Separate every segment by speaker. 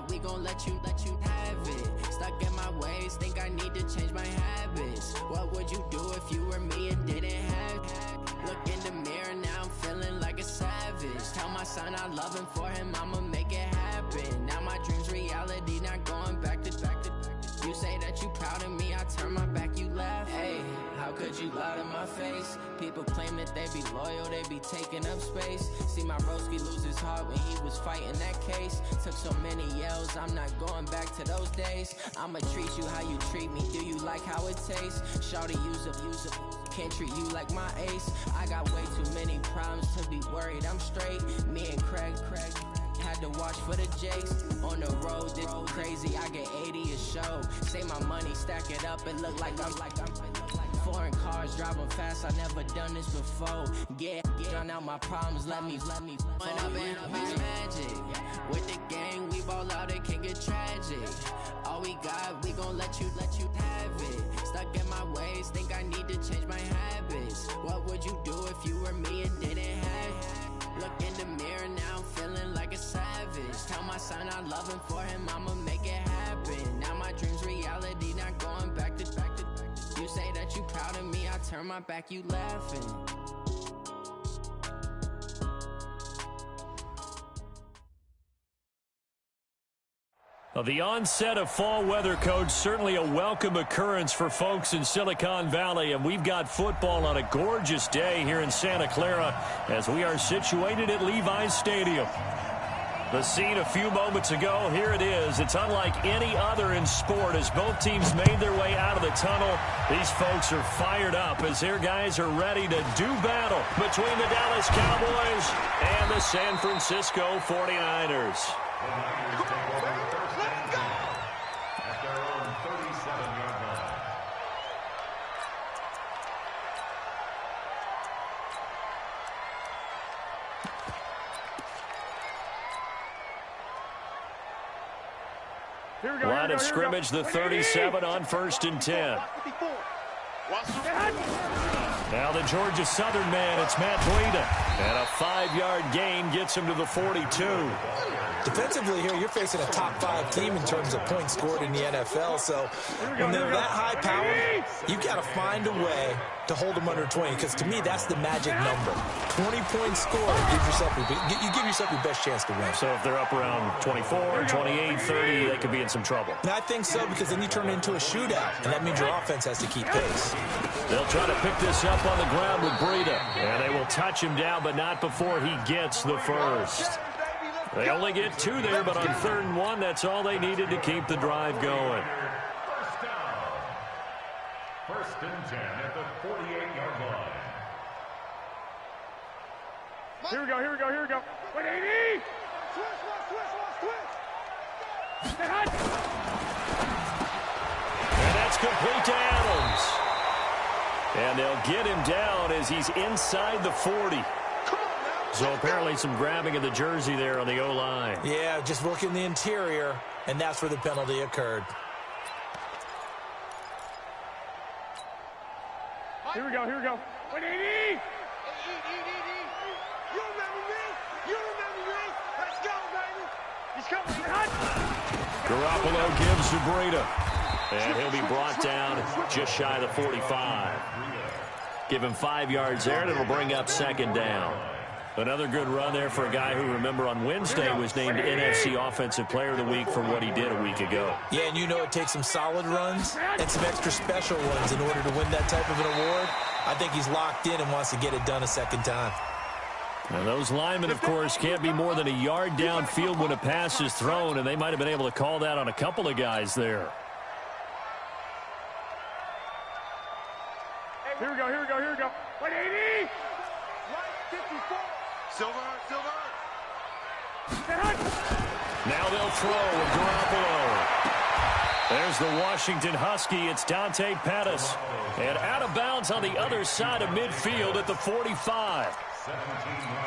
Speaker 1: we gon' let you have it. Stuck in my ways, think I need to change my habits. What would you do if you were me and didn't have it? Look in the mirror, now I'm feeling like a savage. Tell my son I love him, for him I'ma make it happen. Now my dream's reality, not going back to. You say that you proud of me, I turn my back, you laugh. Hey, how could you lie to my face? People claim that they be loyal, they be taking up space. See my broski lose his heart when he was fighting that case. Took so many yells, I'm not going back to those days. I'ma treat you how you treat me, do you like how it tastes? Shawty, use up, can't treat you like my ace. I got way too many problems to be worried, I'm straight. Me and Craig had to watch for the Jakes. On the road, this crazy, I get 80 a show. Say my money, stack it up, it look like I'm foreign cars, driving fast, I never done this before. Get drown out my problems, let me When up and magic. With the gang, we ball out, it can get tragic. All we got, we gon' let you have it. Stuck in my ways, think I need to change my habits. What would you do if you were me and didn't have it? Look in the mirror, now I'm feeling like a savage. Tell my son I love him, for him I'ma make it happen. Now my dream's reality, not going back to. You say that you proud of me, I turn my back, you laughing.
Speaker 2: Well, the onset of fall weather, Coach, certainly a welcome occurrence for folks in Silicon Valley, and we've got football on a gorgeous day here in Santa Clara as we are situated at Levi's Stadium. The scene a few moments ago, here it is. It's unlike any other in sport as both teams made their way out of the tunnel. These folks are fired up as their guys are ready to do battle between the Dallas Cowboys and the San Francisco 49ers. Line of scrimmage, the 37 on 1st and 10. Now the Georgia Southern man, it's Matt Breida. And a 5-yard gain gets him to the 42.
Speaker 3: Defensively here, you're facing a top 5 team in terms of points scored in the NFL. So when they're that high powered, you've got to find a way to hold them under 20. Because to me, that's the magic number. 20 points scored, you give yourself your best chance to win.
Speaker 2: So if they're up around 24, 28, 30, they could be in some trouble.
Speaker 3: And I think so, because then you turn it into a shootout. And that means your offense has to keep pace.
Speaker 2: They'll try to pick this up on the ground with Breida. And they will touch him down, but not before he gets the first. They only get 2 there, but on 3rd and 1, that's all they needed to keep the drive going.
Speaker 4: First down. 1st and 10 at the 48-yard line.
Speaker 5: Here we go. 180!
Speaker 2: And that's complete to Adams. And they'll get him down as he's inside the 40. So apparently some grabbing of the jersey there on the O-line.
Speaker 3: Yeah, just working the interior, and that's where the penalty occurred.
Speaker 5: Here we go. 180! You remember me? Let's go, baby! He's coming.
Speaker 2: Garoppolo gives to Breida. And he'll be brought down just shy of the 45. Give him 5 yards there, and it'll bring up 2nd down. Another good run there for a guy who, remember, on Wednesday was named NFC Offensive Player of the Week for what he did a week ago.
Speaker 3: Yeah, and you know it takes some solid runs and some extra special ones in order to win that type of an award. I think he's locked in and wants to get it done a 2nd time.
Speaker 2: And those linemen, of course, can't be more than a yard downfield when a pass is thrown, and they might have been able to call that on a couple of guys there.
Speaker 5: Here we go. 180! 54!
Speaker 6: Silver.
Speaker 2: Now they'll throw with Garoppolo. There's the Washington Husky. It's Dante Pettis. And out of bounds on the other side of midfield at the 45.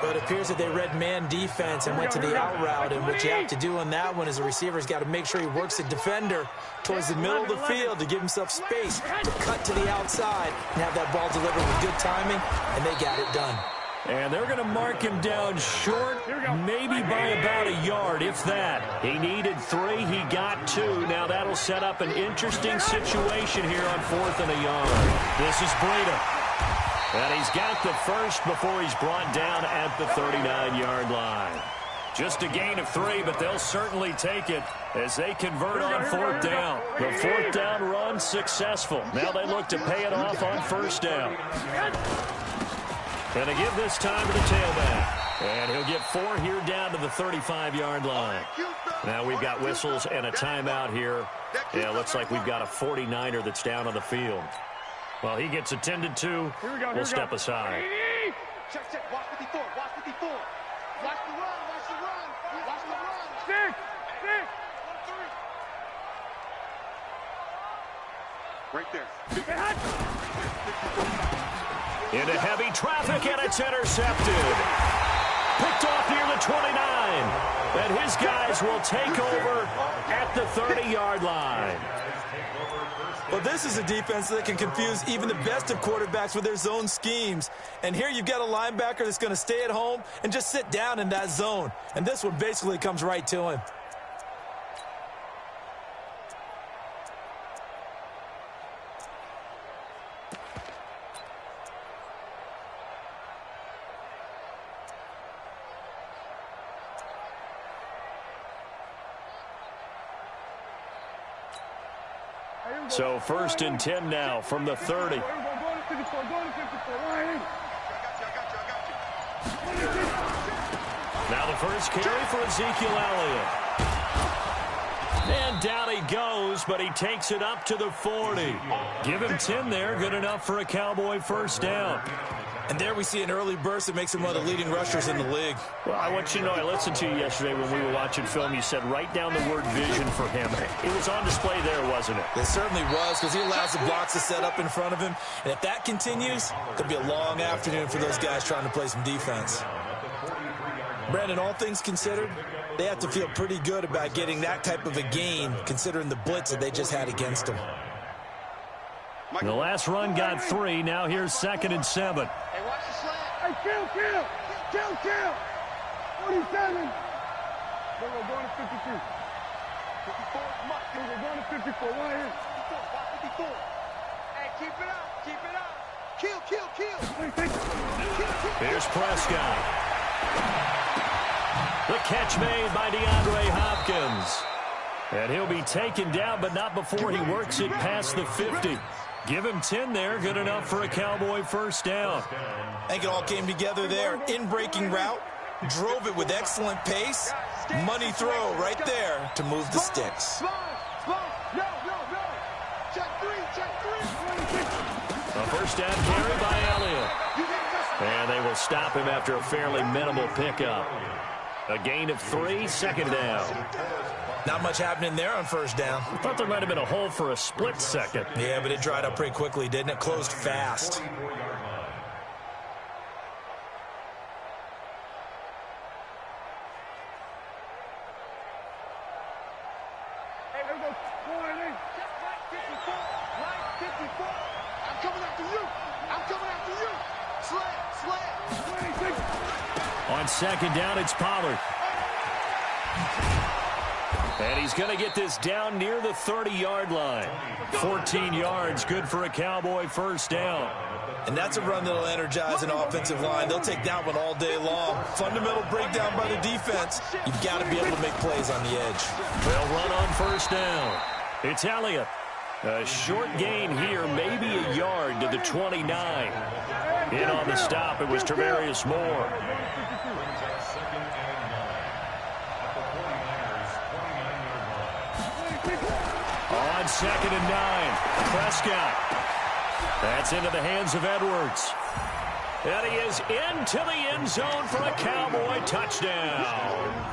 Speaker 3: But it appears that they read man defense and went to the out route. And what you have to do on that one is the receiver's got to make sure he works the defender towards the middle of the field to give himself space to cut to the outside and have that ball delivered with good timing, and they got it done.
Speaker 2: And they're going to mark him down short, maybe by about a yard, if that. He needed 3. He got 2. Now that'll set up an interesting situation here on 4th and a yard. This is Breida. And he's got the first before he's brought down at the 39-yard line. Just a gain of 3, but they'll certainly take it as they convert on 4th down. The 4th down run successful. Now they look to pay it off on 1st down. Going to give this time to the tailback. And he'll get 4 here down to the 35-yard line. Now we've got whistles and a timeout here. Yeah, looks like we've got a 49er that's down on the field. Well, he gets attended to. We'll step aside.
Speaker 5: Check. Watch 54. Watch 54. Watch the run. Watch the run. Watch the run. 6. Right there.
Speaker 2: Into heavy traffic, and it's intercepted. Picked off near the 29. And his guys will take over at the 30-yard line.
Speaker 3: Well, this is a defense that can confuse even the best of quarterbacks with their zone schemes. And here you've got a linebacker that's going to stay at home and just sit down in that zone. And this one basically comes right to him.
Speaker 2: So 1st and 10 now from the 30. Now the first carry for Ezekiel Elliott. And down he goes, but he takes it up to the 40. Give him 10 there, good enough for a Cowboy 1st down.
Speaker 3: And there we see an early burst that makes him one of the leading rushers in the league.
Speaker 2: Well, I want you to know, I listened to you yesterday when we were watching film. You said write down the word vision for him. It was on display there, wasn't it?
Speaker 3: It certainly was, because he allows the blocks to set up in front of him. And if that continues, it'll be a long afternoon for those guys trying to play some defense. Brandon, all things considered, they have to feel pretty good about getting that type of a gain, considering the blitz that they just had against them.
Speaker 2: The last run got 3. Now here's 2nd and 7.
Speaker 5: Hey, watch the slant. Hey, kill. 47. We're going to 52. 54. We're going to 54. Right here. 54. Hey, keep it up. Kill.
Speaker 2: Here's Prescott. The catch made by DeAndre Hopkins. And he'll be taken down, but not before he works it past the 50. Give him 10 there, good enough for a Cowboy 1st down.
Speaker 3: I think it all came together there. In-breaking route, drove it with excellent pace. Money throw right there to move the sticks.
Speaker 5: No. Check 3.
Speaker 2: A 1st down carry by Elliott. And they will stop him after a fairly minimal pickup. A gain of 3, 2nd down.
Speaker 3: Not much happening there on 1st down.
Speaker 2: I thought there might have been a hole for a split second.
Speaker 3: Yeah, but it dried up pretty quickly, didn't it? Closed fast.
Speaker 5: Hey, there we go. Right 54. I'm coming after you. Slant.
Speaker 2: On 2nd down, it's Pollard. And he's going to get this down near the 30-yard line. 14 yards, good for a Cowboy 1st down.
Speaker 3: And that's a run that'll energize an offensive line. They'll take that one all day long. Fundamental breakdown by the defense. You've got to be able to make plays on the edge.
Speaker 2: They'll run on 1st down. It's Elliott. A short gain here, maybe a yard to the 29. In on the stop, it was Travarius Moore. On 2nd and 9, Prescott. That's into the hands of Edwards. And he is into the end zone for a Cowboy touchdown.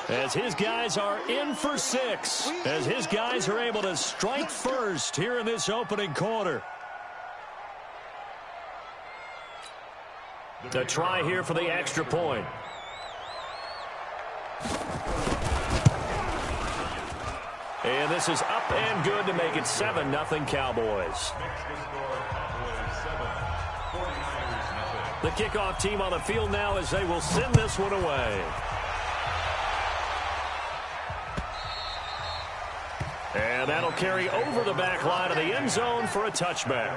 Speaker 2: As his guys are in for 6. As his guys are able to strike first here in this opening quarter. The try here for the extra point. And this is up and good to make it 7-0 Cowboys. The kickoff team on the field now as they will send this one away. And that'll carry over the back line of the end zone for a touchback.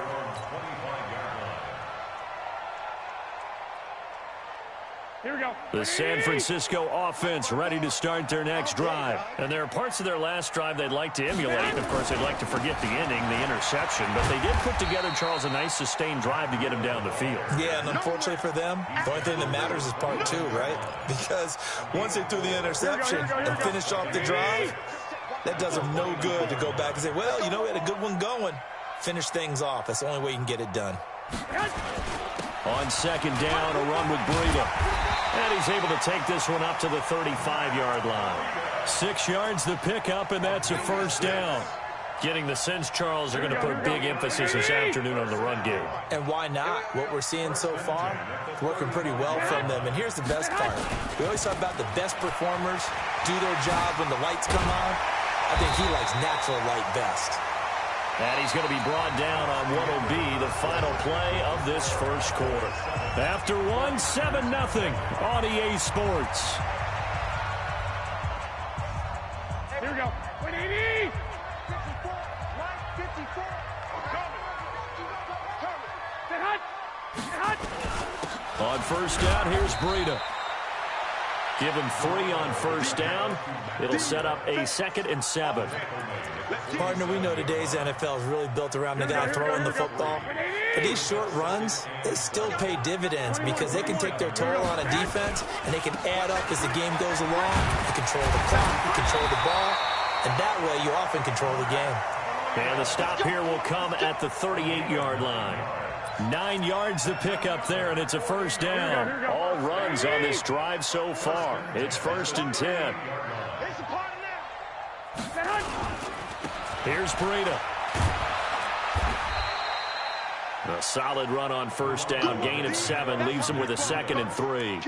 Speaker 5: Here we go.
Speaker 2: The San Francisco offense ready to start their next drive. And there are parts of their last drive they'd like to emulate. Of course, they'd like to forget the inning, the interception. But they did put together, Charles, a nice sustained drive to get him down the field.
Speaker 3: Yeah, and unfortunately for them, the only thing that matters is part two, right? Because once they threw the interception and finished off the drive, that does them no good to go back and say, well, you know, we had a good one going. Finish things off. That's the only way you can get it done.
Speaker 2: On second down, a run with Breida. And he's able to take this one up to the 35-yard line. 6 yards the pickup, and that's a first down. Getting the sense, Charles, they're going to put a big emphasis this afternoon on the run game.
Speaker 3: And why not? What we're seeing so far, working pretty well from them. And here's the best part. We always talk about the best performers do their job when the lights come on. I think he likes natural light best.
Speaker 2: And he's going to be brought down on what will be the final play of this first quarter. After 7-0 on EA Sports.
Speaker 5: Here we go. 180. 54. 54. Coming.
Speaker 2: On first down, here's Breida. Give him 3 on first down. It'll set up a 2nd and 7.
Speaker 3: Partner, we know today's NFL is really built around the guy throwing the football. But these short runs, they still pay dividends because they can take their toll on a defense and they can add up as the game goes along. You control the clock, you control the ball, and that way you often control the game.
Speaker 2: And the stop here will come at the 38-yard line. 9 yards the pickup there, and it's a first down. All runs on this drive so far. It's 1st and 10. Here's Breida. A solid run on first down. Gain of 7 leaves him with a 2nd and 3.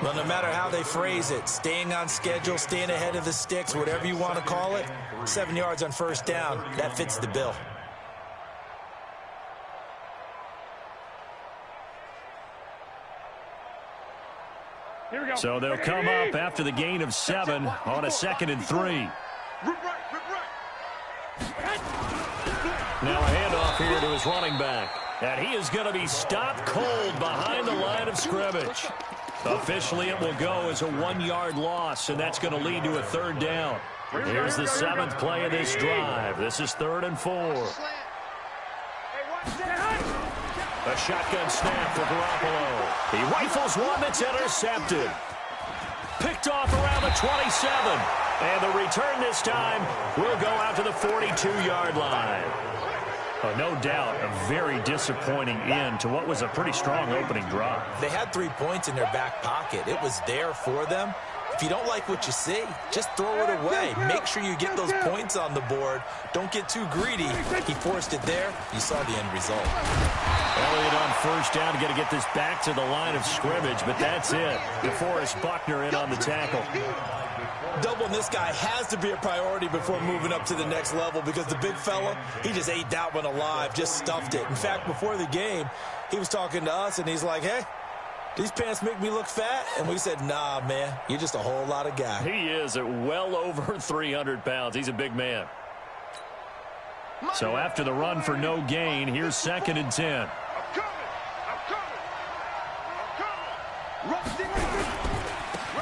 Speaker 3: Well, no matter how they phrase it, staying on schedule, staying ahead of the sticks, whatever you want to call it, 7 yards on first down, that fits the bill.
Speaker 2: So they'll come up after the gain of 7 on a 2nd and 3. Now a handoff here to his running back. And he is going to be stopped cold behind the line of scrimmage. Officially, it will go as a 1-yard loss, and that's going to lead to a 3rd down. Here's the 7th play of this drive. This is 3rd and 4. A shotgun snap for Garoppolo. He rifles one that's intercepted. Picked off around the 27. And the return this time will go out to the 42-yard line. Oh, no doubt a very disappointing end to what was a pretty strong opening drive.
Speaker 3: They had 3 points in their back pocket. It was there for them. If you don't like what you see, just throw it away. Make sure you get those points on the board. Don't get too greedy. He forced it there. You saw the end result.
Speaker 2: Elliott on first down. Got to get this back to the line of scrimmage, but that's it. DeForest Buckner in on the tackle.
Speaker 3: Doubling this guy has to be a priority before moving up to the next level because the big fella, he just ate that one alive, just stuffed it. In fact, before the game, he was talking to us, and he's like, hey, these pants make me look fat? And we said, nah, man, you're just a whole lot of guy.
Speaker 2: He is at well over 300 pounds. He's a big man. So after the run for no gain, here's 2nd and 10.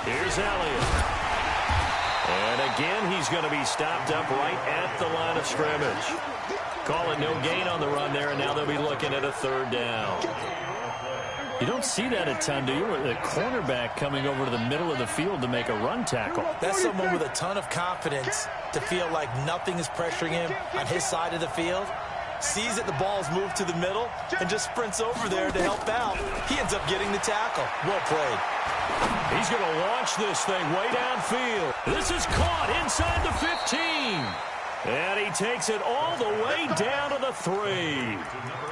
Speaker 2: Here's Elliott. And again, he's going to be stopped up right at the line of scrimmage. Call it no gain on the run there, and now they'll be looking at a 3rd down. You don't see that a ton, do you? A cornerback coming over to the middle of the field to make a run tackle.
Speaker 3: That's someone with a ton of confidence to feel like nothing is pressuring him on his side of the field. Sees that the ball's moved to the middle and just sprints over there to help out. He ends up getting the tackle. Well played.
Speaker 2: He's going to launch this thing way downfield. This is caught inside the 15. And he takes it all the way down to the 3.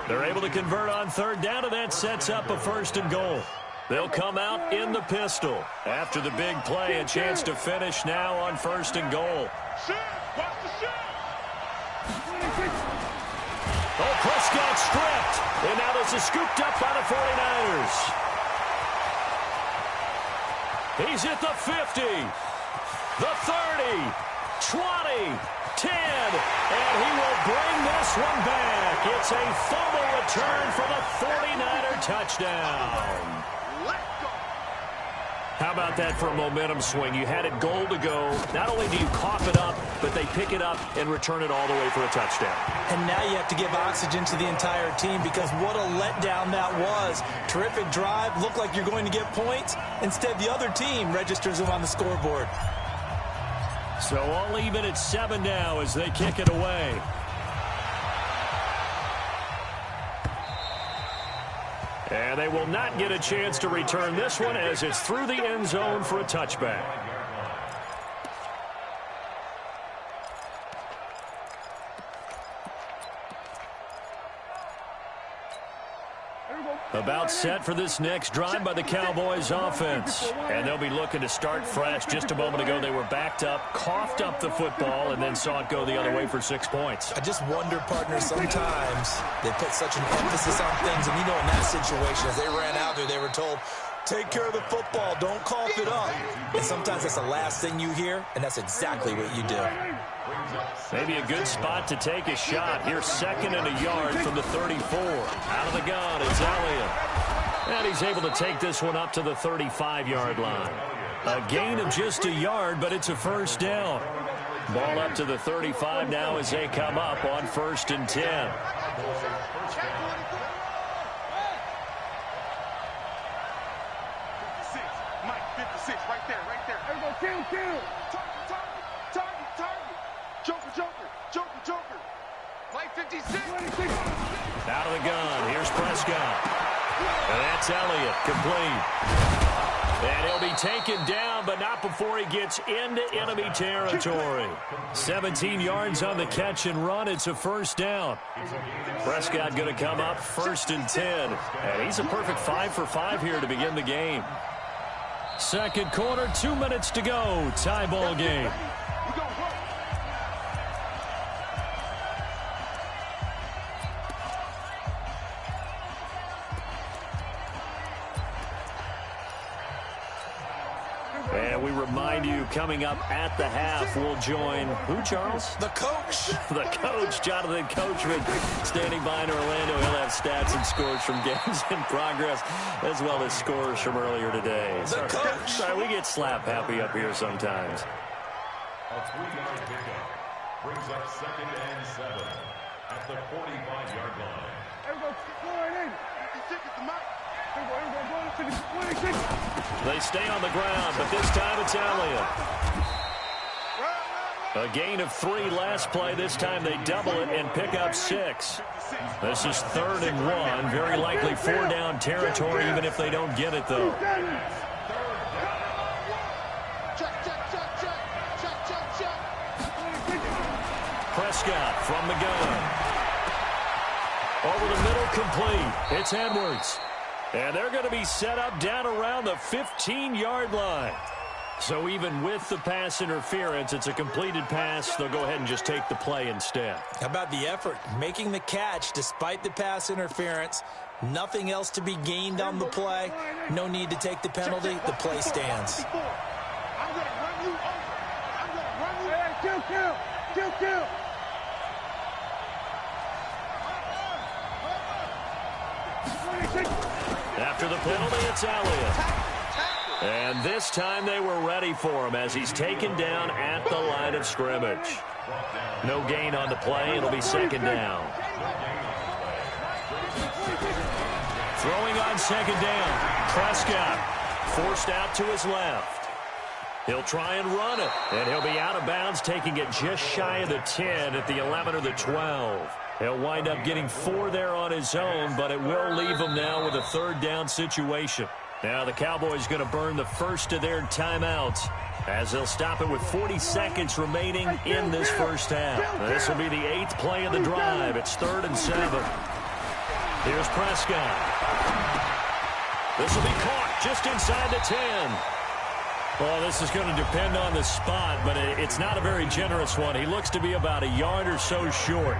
Speaker 2: They're able to convert on 3rd down, and that sets up a 1st and goal. They'll come out in the pistol. After the big play, a chance to finish now on 1st and goal. Oh, Prescott stripped. And now this is scooped up by the 49ers. He's at the 50, the 30, 20, 10, and he will bring this one back. It's a fumble return for the 49er touchdown. How about that for a momentum swing? You had it goal to go. Not only do you cough it up, but they pick it up and return it all the way for a touchdown.
Speaker 3: And now you have to give oxygen to the entire team because what a letdown that was. Terrific drive. Looked like you're going to get points. Instead, the other team registers them on the scoreboard.
Speaker 2: So all even at 7 now as they kick it away. And they will not get a chance to return this one as it's through the end zone for a touchback. About set for this next drive by the Cowboys offense. And they'll be looking to start fresh. Just a moment ago, they were backed up, coughed up the football, and then saw it go the other way for 6 points.
Speaker 3: I just wonder, partner, sometimes they put such an emphasis on things. And, you know, in that situation, as they ran out there, they were told, take care of the football, don't cough it up. And sometimes that's the last thing you hear, and that's exactly what you do.
Speaker 2: Maybe a good spot to take a shot. Here, 2nd and a yard from the 34. Out of the gun, it's Elliott. And he's able to take this one up to the 35-yard line. A gain of just a yard, but it's a first down. Ball up to the 35 now as they come up on 1st and 10.
Speaker 5: Kill. Target. Joker. Play 56.
Speaker 2: Out of the gun. Here's Prescott. And that's Elliott. Complete. And he'll be taken down, but not before he gets into enemy territory. 17 yards on the catch and run. It's a first down. Prescott going to come up 1st and 10. And he's a perfect 5 for 5 here to begin the game. Second quarter, 2 minutes to go. Tie ball game. And we remind you, coming up at the half, we'll join who, Charles?
Speaker 3: The coach.
Speaker 2: The coach, Jonathan Coachman, standing by in Orlando. He'll have stats and scores from games in progress, as well as scores from earlier today.
Speaker 3: The coach.
Speaker 2: Sorry, we get slap happy up here sometimes.
Speaker 4: A 3-yard pickup brings up 2nd and 7 at the 45-yard line.
Speaker 2: They stay on the ground, but this time it's Elliott. A gain of 3 last play. This time they double it and pick up 6. This is 3rd and 1. Very likely 4-down territory, even if they don't get it, though. Prescott from the gun. Over the middle, complete. It's Edwards. And they're going to be set up down around the 15-yard line. So even with the pass interference, it's a completed pass. They'll go ahead and just take the play instead.
Speaker 3: How about the effort? Making the catch despite the pass interference. Nothing else to be gained on the play. No need to take the penalty. The play stands.
Speaker 5: I'm going to run you over. I'm going to run you over. Kill.
Speaker 2: After the penalty, it's Elliott. And this time they were ready for him as he's taken down at the line of scrimmage. No gain on the play. It'll be 2nd down. Throwing on 2nd down. Prescott forced out to his left. He'll try and run it. And he'll be out of bounds, taking it just shy of the 10 at the 11 or the 12. He'll wind up getting 4 there on his own, but it will leave him now with a 3rd down situation. Now the Cowboys going to burn the first of their timeouts as they'll stop it with 40 seconds remaining in this first half. This will be the 8th play of the drive. It's 3rd and 7. Here's Prescott. This will be caught just inside the 10. Well, this is going to depend on the spot, but it's not a very generous one. He looks to be about a yard or so short.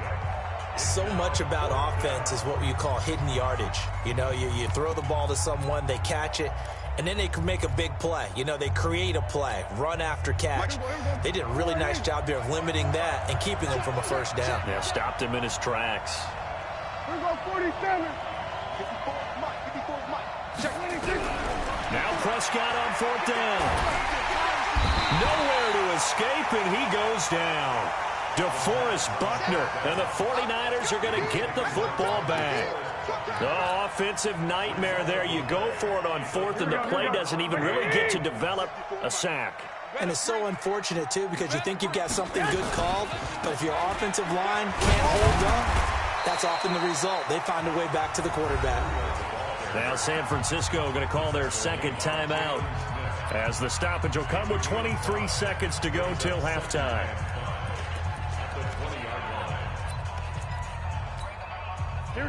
Speaker 3: So much about offense is what you call hidden yardage. You know, you throw the ball to someone, they catch it, and then they can make a big play. You know, they create a play, run after catch. They did a really nice job there of limiting that and keeping him from a first down.
Speaker 2: Yeah, stopped him in his tracks.
Speaker 5: Here we go, 47.
Speaker 2: Now Prescott on fourth down. Nowhere to escape, and he goes down. DeForest Buckner, and the 49ers are going to get the football back. The offensive nightmare there. You go for it on fourth, and the play doesn't even really get to develop a sack.
Speaker 3: And it's so unfortunate, too, because you think you've got something good called, but if your offensive line can't hold up, that's often the result. They find a way back to the quarterback.
Speaker 2: Now San Francisco going to call their second timeout, as the stoppage will come with 23 seconds to go till halftime.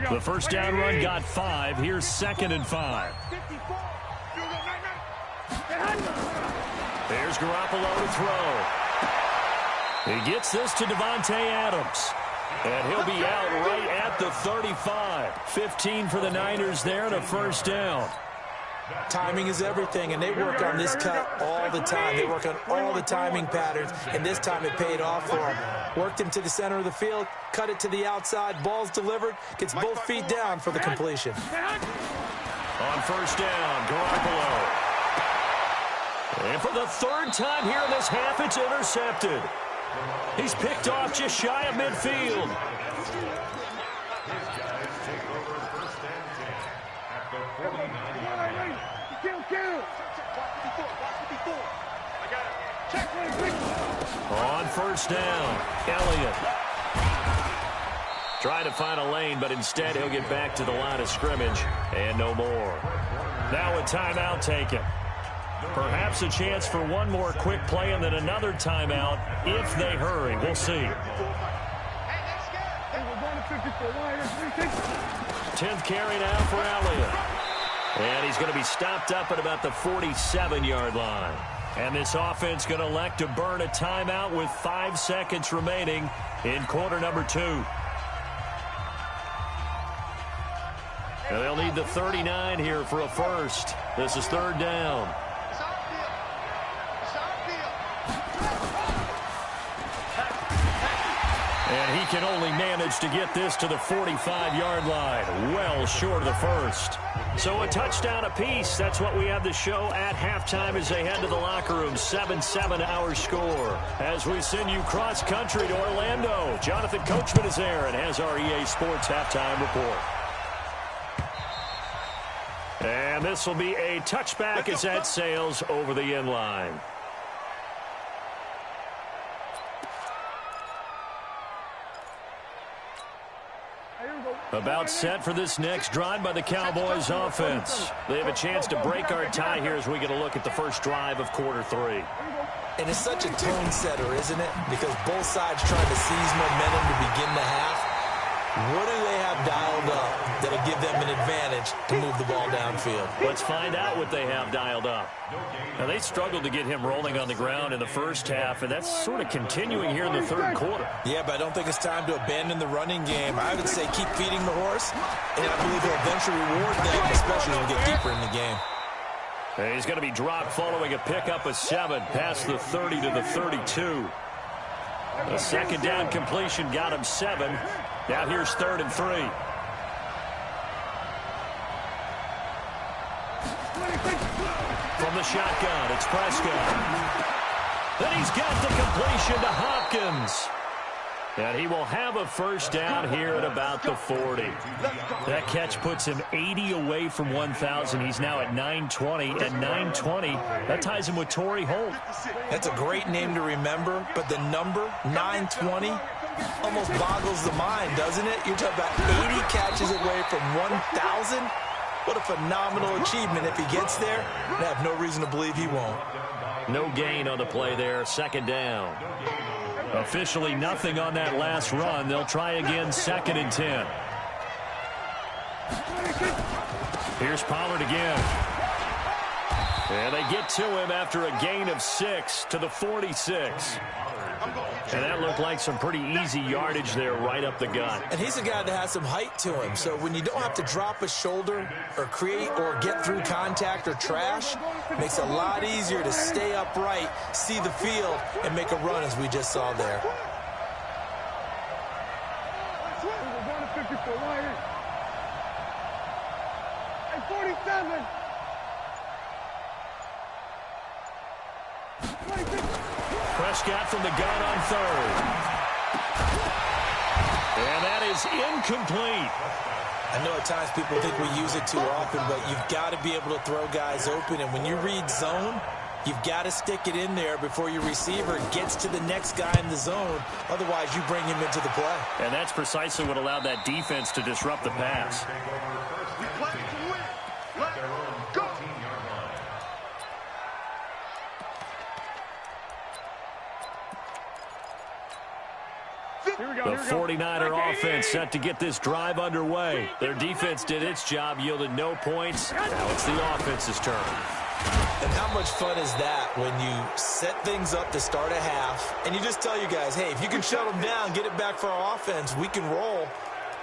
Speaker 2: The first down run got 5. Here's 2nd and 5. There's Garoppolo to throw. He gets this to Davante Adams. And he'll be out right at the 35. 15 for the Niners there and a first down.
Speaker 3: Timing is everything, and they work on this cut all the time. They work on all the timing patterns, and this time it paid off for them. Worked him to the center of the field, cut it to the outside, ball's delivered, gets both feet down for the completion.
Speaker 2: On first down, Garoppolo. And for the third time here in this half, it's intercepted. He's picked off just shy of midfield. On first down, Elliott. Trying to find a lane, but instead he'll get back to the line of scrimmage and no more. Now a timeout taken. Perhaps a chance for one more quick play and then another timeout if they hurry. We'll see. 10th carry now for Elliott. And he's going to be stopped up at about the 47-yard line. And this offense going to elect to burn a timeout with 5 seconds remaining in quarter number 2. And they'll need the 39 here for a first. This is third down. And he can only manage to get this to the 45-yard line, well short of the first. So a touchdown apiece. That's what we have to show at halftime as they head to the locker room. 7-7 our score. As we send you cross-country to Orlando, Jonathan Coachman is there and has our EA Sports halftime report. And this will be a touchback as that sails over the end line. About set for this next drive by the Cowboys offense. They have a chance to break our tie here as we get a look at the first drive of quarter 3.
Speaker 3: And it's such a tone setter, isn't it? Because both sides trying to seize momentum to begin the half. What do they have dialed up that'll give them an advantage to move the ball downfield?
Speaker 2: Let's find out what they have dialed up. Now, they struggled to get him rolling on the ground in the first half, and that's sort of continuing here in the third quarter.
Speaker 3: Yeah, but I don't think it's time to abandon the running game. I would say keep feeding the horse, and I believe he'll eventually reward them, especially when we get deeper in the game.
Speaker 2: And he's going to be dropped following a pickup of 7 past the 30 to the 32. A second down completion got him 7. Now here's 3rd and 3. From the shotgun, it's Prescott. Then he's got the completion to Hopkins. And he will have a first down here at about the 40. That catch puts him 80 away from 1,000. He's now at 920. And 920, that ties him with Torrey Holt.
Speaker 3: That's a great name to remember, but the number, 920, almost boggles the mind, doesn't it? You're talking about 80 catches away from 1,000. What a phenomenal achievement. If he gets there, I have no reason to believe he won't.
Speaker 2: No gain on the play there, second down. Officially nothing on that last run. They'll try again, 2nd and 10. Here's Pollard again. And they get to him after a gain of 6 to the 46. And that looked like some pretty easy yardage there right up the gut.
Speaker 3: And he's a guy that has some height to him. So when you don't have to drop a shoulder or create or get through contact or trash, it makes it a lot easier to stay upright, see the field, and make a run as we just saw there.
Speaker 5: We're going to 54. Right here. Hey, 47.
Speaker 2: Prescott from the gun on third. And that is incomplete.
Speaker 3: I know at times people think we use it too often, but you've got to be able to throw guys open. And when you read zone, you've got to stick it in there before your receiver gets to the next guy in the zone. Otherwise, you bring him into the play.
Speaker 2: And that's precisely what allowed that defense to disrupt the pass.
Speaker 5: We play to win. Let's go.
Speaker 2: The 49er offense set to get this drive underway. Their defense did its job, yielded no points. Now it's the offense's turn.
Speaker 3: And how much fun is that when you set things up to start a half, and you just tell you guys, hey, if you can shut them down, get it back for our offense, we can roll.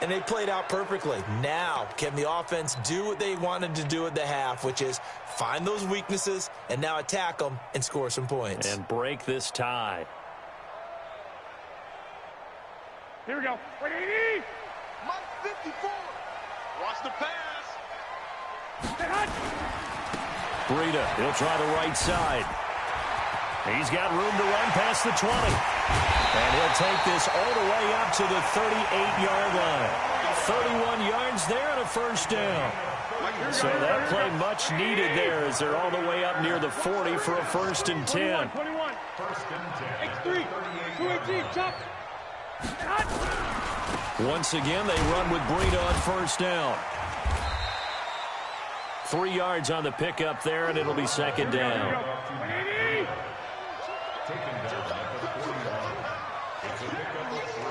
Speaker 3: And they played out perfectly. Now, can the offense do what they wanted to do at the half, which is find those weaknesses and now attack them and score some points.
Speaker 2: And break this tie.
Speaker 5: Here we go. 180. Mike 54. Watch the pass.
Speaker 2: Breida, he'll try the right side. He's got room to run past the 20. And he'll take this all the way up to the 38-yard line. 31 yards there and a first down. So that play much needed there as they're all the way up near the 40 for a first and 10.
Speaker 5: 21. X3. 218. Chop.
Speaker 2: Once again, they run with Breida on first down. 3 yards on the pickup there, and it'll be second down.
Speaker 4: Taken down at the 41. It's a pickup of 3.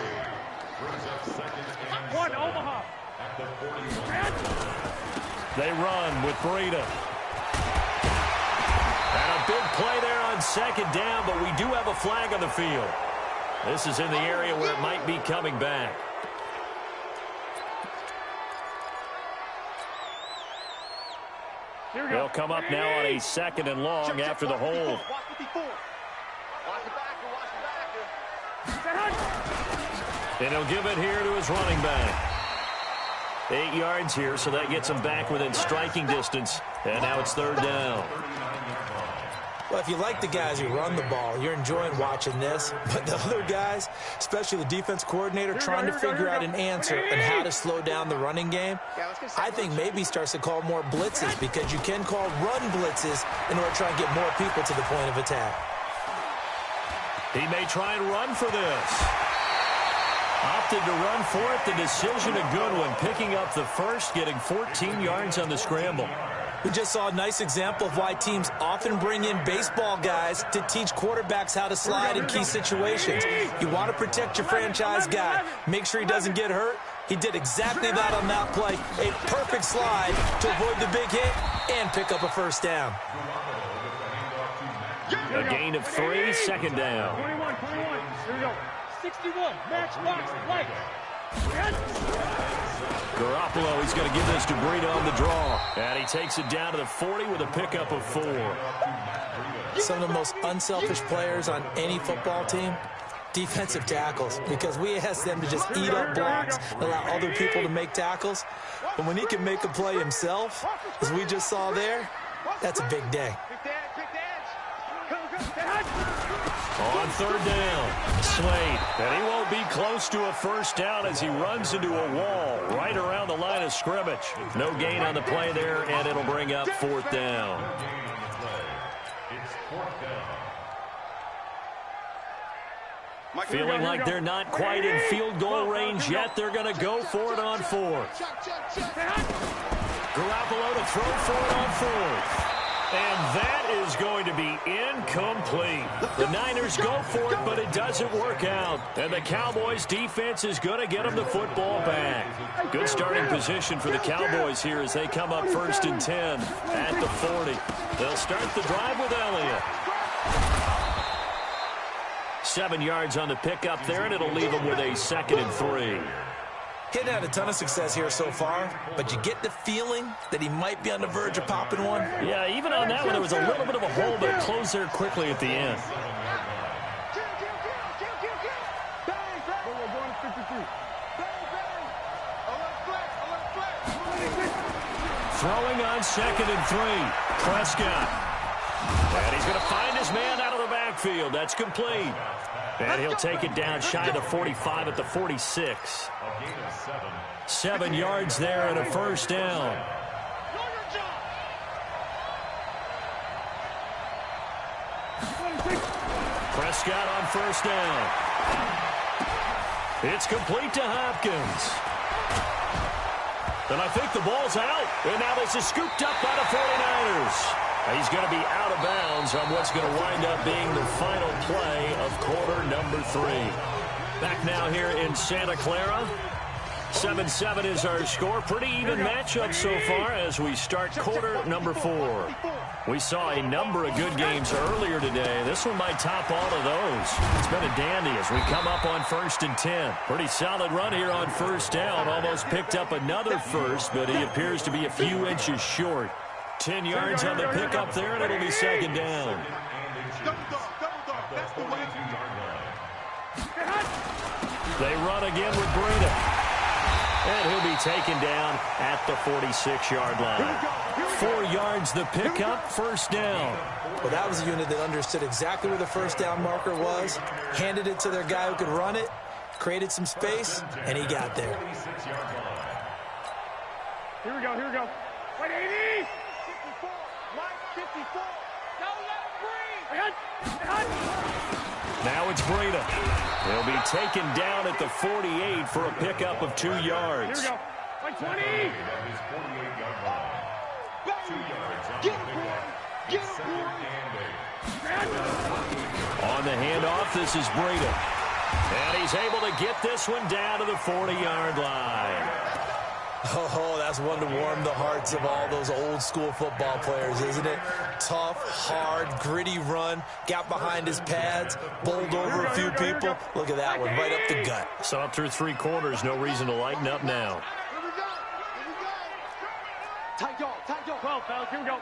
Speaker 4: Brings up second and 7
Speaker 5: Omaha.
Speaker 4: at the 41.
Speaker 2: They run with Breida. And a big play there on second down, but we do have a flag on the field. This is in the area where it might be coming back. They'll come up now on a second and long after the hold. And he'll give it here to his running back. 8 yards here, so that gets him back within striking distance. And now it's third down.
Speaker 3: Well, if you like the guys who run the ball, you're enjoying watching this. But the other guys, especially the defense coordinator, trying to figure out an answer on how to slow down the running game, I think maybe starts to call more blitzes because you can call run blitzes in order to try and get more people to the point of attack.
Speaker 2: He may try and run for this. Opted to run for it. The decision a good one. Picking up the first, getting 14 yards on the scramble.
Speaker 3: We just saw a nice example of why teams often bring in baseball guys to teach quarterbacks how to slide in key situations. You want to protect your franchise guy. Make sure he doesn't get hurt. He did exactly that on that play. A perfect slide to avoid the big hit and pick up a first down.
Speaker 2: A gain of 3, second down.
Speaker 5: 21. Here we go. 61. Matchbox light.
Speaker 2: Garoppolo, he's going to give this to Breida on the draw. And he takes it down to the 40 with a pickup of 4.
Speaker 3: Some of the most unselfish players on any football team, defensive tackles, because we ask them to just eat up blocks and allow other people to make tackles. But when he can make a play himself, as we just saw there, that's a big day.
Speaker 2: On third down, Slade. And he won't be close to a first down as he runs into a wall right around the line of scrimmage. No gain on the play there, and it'll bring up fourth down. Feeling like they're not quite in field goal range yet. They're going to go for it on fourth. Garoppolo to throw for it on fourth. And that is going to be incomplete. The Niners go for it, but it doesn't work out. And the Cowboys' defense is going to get them the football back. Good starting position for the Cowboys here as they come up first and 10 at the 40. They'll start the drive with Elliott. 7 yards on the pickup there, and it'll leave them with a 2nd and 3.
Speaker 3: Hadn't had a ton of success here so far, but you get the feeling that he might be on the verge of popping one.
Speaker 2: Yeah, even on that one, there was a little bit of a hole, but it closed there quickly at the end. Throwing on 2nd and 3. Prescott. And he's going to find his man out of the backfield. That's complete. And he'll take it down shy of the 45 at the 46. 7 yards there and a first down. Prescott on first down. It's complete to Hopkins. And I think the ball's out. And now this is scooped up by the 49ers. He's going to be out of bounds on what's going to wind up being the final play of quarter number 3. Back now here in Santa Clara. 7-7 is our score. Pretty even matchup so far as we start quarter number 4. We saw a number of good games earlier today. This one might top all of those. It's been a dandy as we come up on 1st and 10. Pretty solid run here on first down. Almost picked up another first, but he appears to be a few inches short. 10 yards on the pickup there, and it'll be 2nd down. They run again with Breida. And he'll be taken down at the 46-yard line. 4 yards the pickup, first down.
Speaker 3: Well, that was a unit that understood exactly where the first down marker was, handed it to their guy who could run it, created some space, and he got there.
Speaker 5: Here we go, here we go. Wait, 80! 54, Mike, 54. Don't let him breathe.
Speaker 2: Now it's Breida. He'll be taken down at the 48 for a pickup of 2 yards.
Speaker 5: Here we go. Like 20.
Speaker 2: On the handoff, this is Breida. And he's able to get this one down to the 40-yard line.
Speaker 3: Oh, that's one to warm the hearts of all those old-school football players, isn't it? Tough, hard, gritty run, got behind his pads, bowled over a few people. Look at that one, right up the gut.
Speaker 2: So up through 3 quarters, no reason to lighten up now.
Speaker 5: Here we go. Here we go. Tight dog, tight dog. 12, fellas, here we go.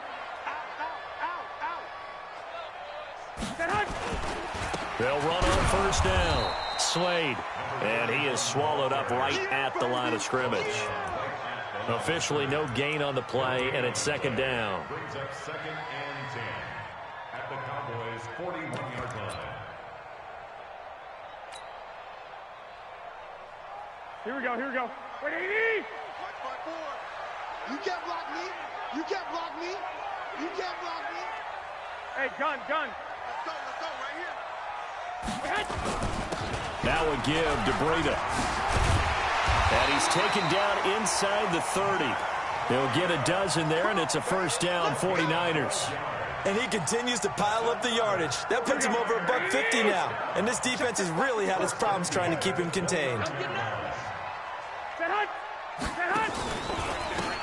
Speaker 5: Out.
Speaker 2: They'll run on first down. Slade. And he is swallowed up right at the line of scrimmage. Officially no gain on the play, and it's 2nd down.
Speaker 4: Brings up 2nd and 10 at the Cowboys' 41-yard line.
Speaker 5: Here we go, here we go. Wait, 80! You can't block me. You can't block me. You can't block me. Hey, gun. Let's go, right here.
Speaker 2: Now a give to Breida. And he's taken down inside the 30. He'll get a dozen there, and it's a first down, 49ers.
Speaker 3: And he continues to pile up the yardage. That puts him over $150 now. And this defense has really had its problems trying to keep him contained.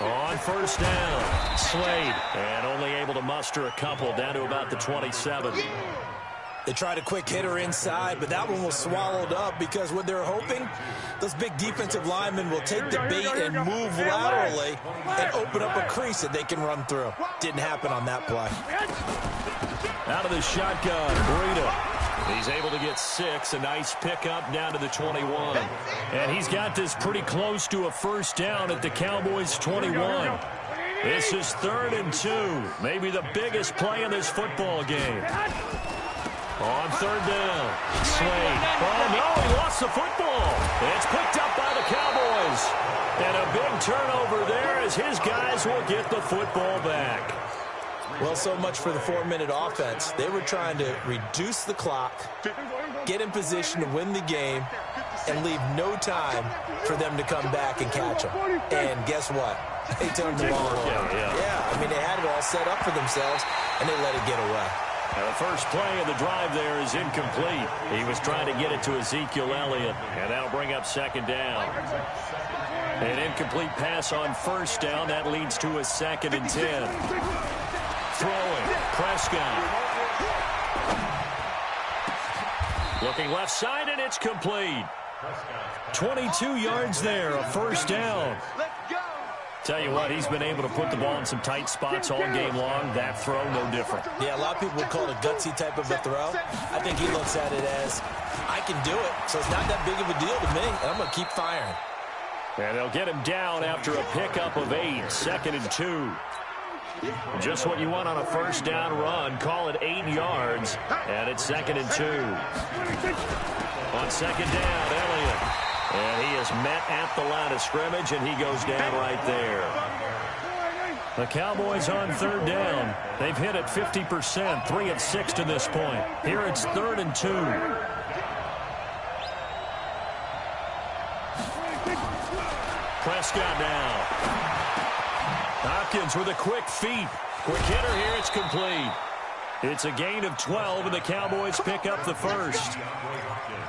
Speaker 2: On first down, Slade. And only able to muster a couple down to about the 27.
Speaker 3: They tried a quick hitter inside, but that one was swallowed up because what they're hoping, those big defensive linemen will take the bait and move laterally and open up a crease that they can run through. Didn't happen on that play.
Speaker 2: Out of the shotgun, Breida. He's able to get 6, a nice pickup down to the 21. And he's got this pretty close to a first down at the Cowboys' 21. This is 3rd and 2, maybe the biggest play in this football game. On 3rd down, Slade. Oh, no, he lost the football. It's picked up by the Cowboys. And a big turnover there as his guys will get the football back.
Speaker 3: Well, so much for the 4-minute offense. They were trying to reduce the clock, get in position to win the game, and leave no time for them to come back and catch them. And guess what? They turned the ball over. Yeah, I mean, they had it all set up for themselves, and they let it get away.
Speaker 2: Now the first play of the drive there is incomplete. He was trying to get it to Ezekiel Elliott, and that'll bring up 2nd down. An incomplete pass on first down. That leads to a 2nd and 10. Throwing, Prescott. Looking left side, and it's complete. 22 yards there, a first down. Tell you what, he's been able to put the ball in some tight spots all game long. That throw, no different.
Speaker 3: Yeah, a lot of people would call it a gutsy type of a throw. I think he looks at it as, I can do it, so it's not that big of a deal to me, and I'm going to keep firing.
Speaker 2: And they'll get him down after a pickup of 8, 2nd and 2. Just what you want on a first down run. Call it 8 yards, and it's 2nd and 2. On second down, Elliott. And he is met at the line of scrimmage, and he goes down right there. The Cowboys on third down. They've hit it 50%, 3 of 6 to this point. Here it's 3rd and 2. Prescott now. Hopkins with a quick feet. Quick hitter here, it's complete. It's a gain of 12, and the Cowboys pick up the first.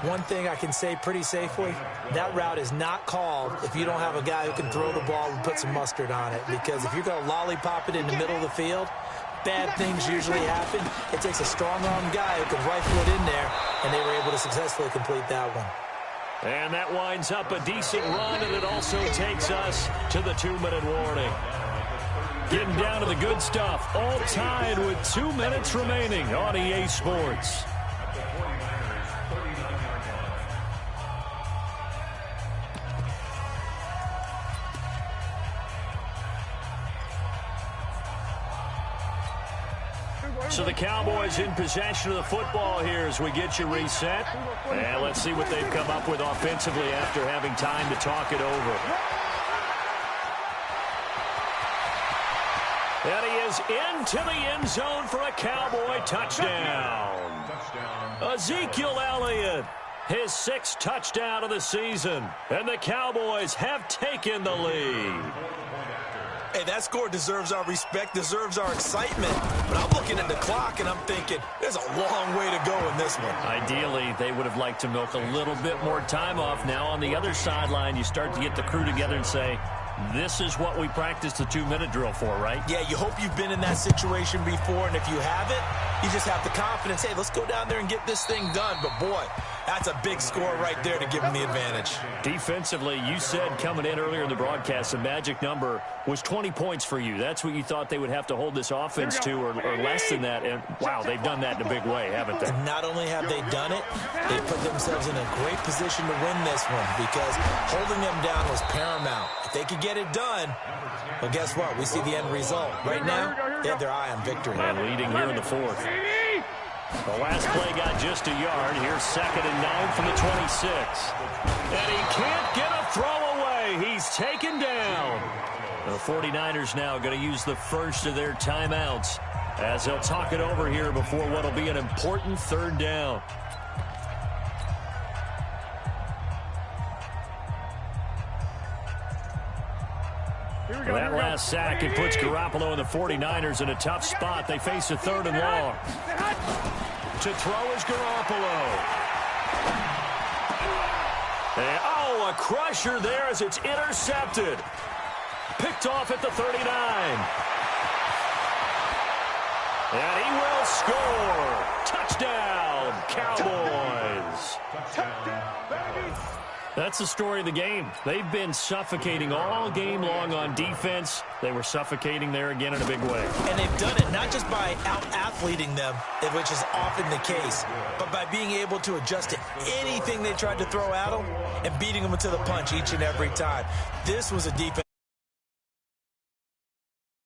Speaker 3: One thing I can say pretty safely, that route is not called if you don't have a guy who can throw the ball and put some mustard on it. Because if you're going to lollipop it in the middle of the field, bad things usually happen. It takes a strong-armed guy who can rifle it in there, and they were able to successfully complete that one.
Speaker 2: And that winds up a decent run, and it also takes us to the 2-minute warning. Getting down to the good stuff, all tied with 2 minutes remaining on EA Sports. So the Cowboys in possession of the football here as we get you reset. And let's see what they've come up with offensively after having time to talk it over. And he is into the end zone for a Cowboy touchdown. Ezekiel Elliott, his 6th touchdown of the season. And the Cowboys have taken the lead.
Speaker 3: Hey, that score deserves our respect, deserves our excitement. But I'm looking at the clock, and I'm thinking, there's a long way to go in this one.
Speaker 2: Ideally, they would have liked to milk a little bit more time off. Now, on the other sideline, you start to get the crew together and say, this is what we practiced the 2-minute drill for, right?
Speaker 3: Yeah, you hope you've been in that situation before, and if you haven't, you just have the confidence, hey, let's go down there and get this thing done. But, boy, that's a big score right there to give them the advantage.
Speaker 2: Defensively, you said coming in earlier in the broadcast, the magic number was 20 points for you. That's what you thought they would have to hold this offense to, or less than that. And, wow, they've done that in a big way, haven't they?
Speaker 3: And not only have they done it, they put themselves in a great position to win this one because holding them down was paramount. If they could get it done, well, guess what? We see the end result. Right now, they have their eye on victory.
Speaker 2: And leading here in the 4th. The last play got just a yard. Here's 2nd and 9 from the 26. And he can't get a throw away. He's taken down. The 49ers now going to use the first of their timeouts as they'll talk it over here before what will be an important 3rd down. That last sack, it puts Garoppolo and the 49ers in a tough spot. They face a 3rd and long. To throw is Garoppolo. And, a crusher there as it's intercepted. Picked off at the 39. And he will score. Touchdown, Cowboys. That's the story of the game. They've been suffocating all game long on defense. They were suffocating there again in a big way.
Speaker 3: And they've done it not just by out-athleting them, which is often the case, but by being able to adjust to anything they tried to throw at them and beating them to the punch each and every time. This was a defense.